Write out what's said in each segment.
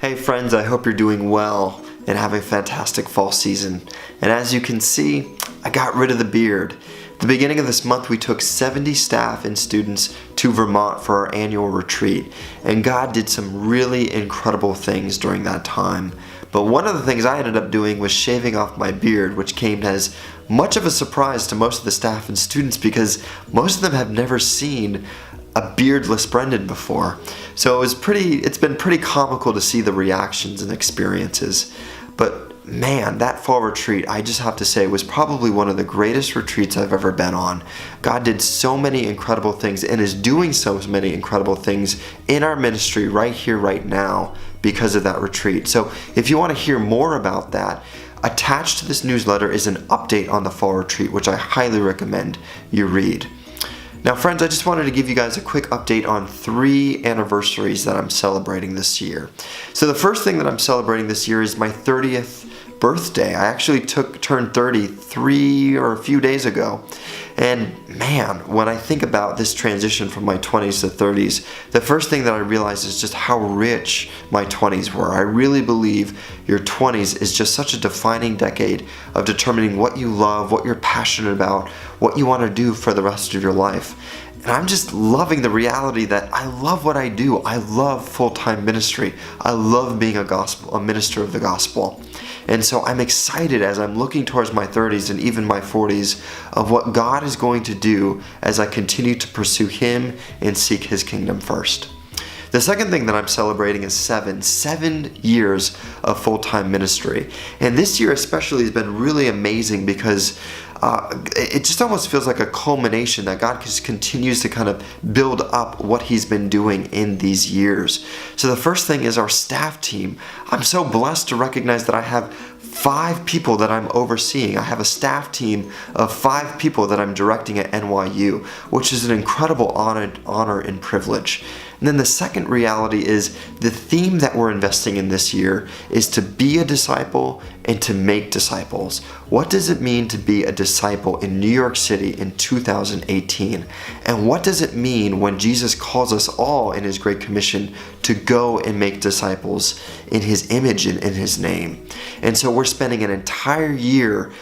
Hey friends, I hope you're doing well and having a fantastic fall season. And as you can see, I got rid of the beard. At the beginning of this month, we took 70 staff and students to Vermont for our annual retreat. And God did some really incredible things during that time. But one of the things I ended up doing was shaving off my beard, which came as much of a surprise to most of the staff and students because most of them have never seen a beardless Brendan before. So it's been pretty comical to see the reactions and experiences. But man, that fall retreat, I just have to say, was probably one of the greatest retreats I've ever been on. God did so many incredible things and is doing so many incredible things in our ministry right here, right now, because of that retreat. So if you want to hear more about that, attached to this newsletter is an update on the fall retreat, which I highly recommend you read. Now friends, I just wanted to give you guys a quick update on 3 anniversaries that I'm celebrating this year. So the first thing that I'm celebrating this year is my 30th birthday. I actually turned 30 a few days ago. And man, when I think about this transition from my 20s to 30s, the first thing that I realized is just how rich my 20s were. I really believe your 20s is just such a defining decade of determining what you love, what you're passionate about, what you want to do for the rest of your life. And I'm just loving the reality that I love what I do. I love full-time ministry. I love being a minister of the gospel. And so I'm excited as I'm looking towards my 30s and even my 40s of what God is going to do as I continue to pursue Him and seek His kingdom first. The second thing that I'm celebrating is 7 years of full-time ministry. And this year especially has been really amazing because it just almost feels like a culmination that God just continues to kind of build up what He's been doing in these years. So the first thing is our staff team. I'm so blessed to recognize that I have 5 people that I'm overseeing. I have a staff team of 5 people that I'm directing at NYU, which is an incredible honor and privilege. And then the second reality is the theme that we're investing in this year is to be a disciple and to make disciples. What does it mean to be a disciple in New York City in 2018? And what does it mean when Jesus calls us all in His Great Commission to go and make disciples in His image and in His name? And so we're spending an entire year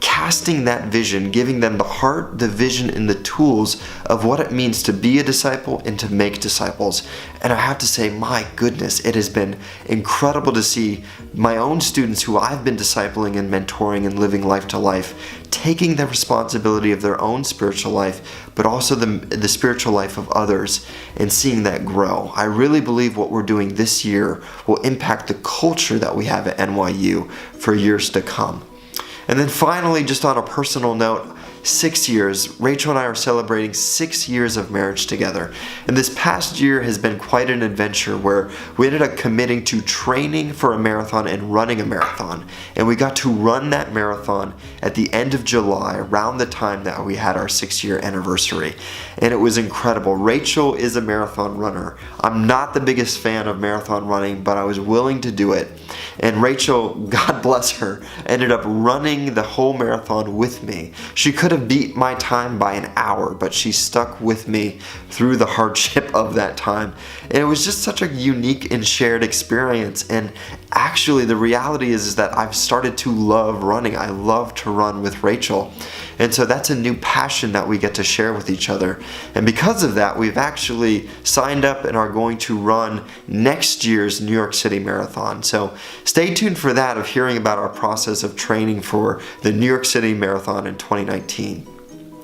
casting that vision, giving them the heart, the vision, and the tools of what it means to be a disciple and to make disciples. And I have to say, my goodness, it has been incredible to see my own students who I've been discipling and mentoring and living life to life, taking the responsibility of their own spiritual life, but also the spiritual life of others, and seeing that grow. I really believe what we're doing this year will impact the culture that we have at NYU for years to come. And then finally, just on a personal note, 6 years. Rachel and I are celebrating 6 years of marriage together. And this past year has been quite an adventure where we ended up committing to training for a marathon and running a marathon. And we got to run that marathon at the end of July, around the time that we had our 6-year anniversary. And it was incredible. Rachel is a marathon runner. I'm not the biggest fan of marathon running, but I was willing to do it. And Rachel, God bless her, ended up running the whole marathon with me. She could have beat my time by an hour, but she stuck with me through the hardship of that time. And it was just such a unique and shared experience. And actually the reality is that I've started to love running. I love to run with Rachel. And so that's a new passion that we get to share with each other. And because of that, we've actually signed up and are going to run next year's New York City Marathon. So stay tuned for that, of hearing about our process of training for the New York City Marathon in 2019.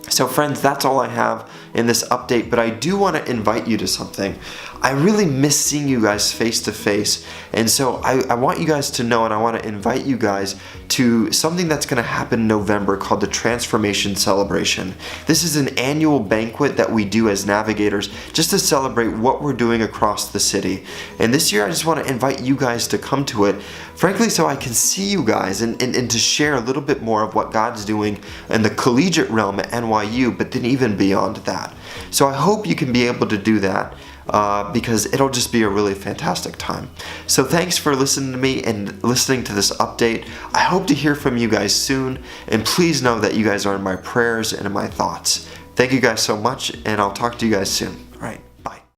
So friends, that's all I have in this update, but I do want to invite you to something. I really miss seeing you guys face to face, and so I want you guys to know, and I want to invite you guys to something that's going to happen in November called the Transformation Celebration. This is an annual banquet that we do as navigators just to celebrate what we're doing across the city. And this year I just want to invite you guys to come to it, frankly, so I can see you guys and to share a little bit more of what God's doing in the collegiate realm at NYU, but then even beyond that. So I hope you can be able to do that. Because it'll just be a really fantastic time. So thanks for listening to me and listening to this update. I hope to hear from you guys soon, and please know that you guys are in my prayers and in my thoughts. Thank you guys so much, and I'll talk to you guys soon.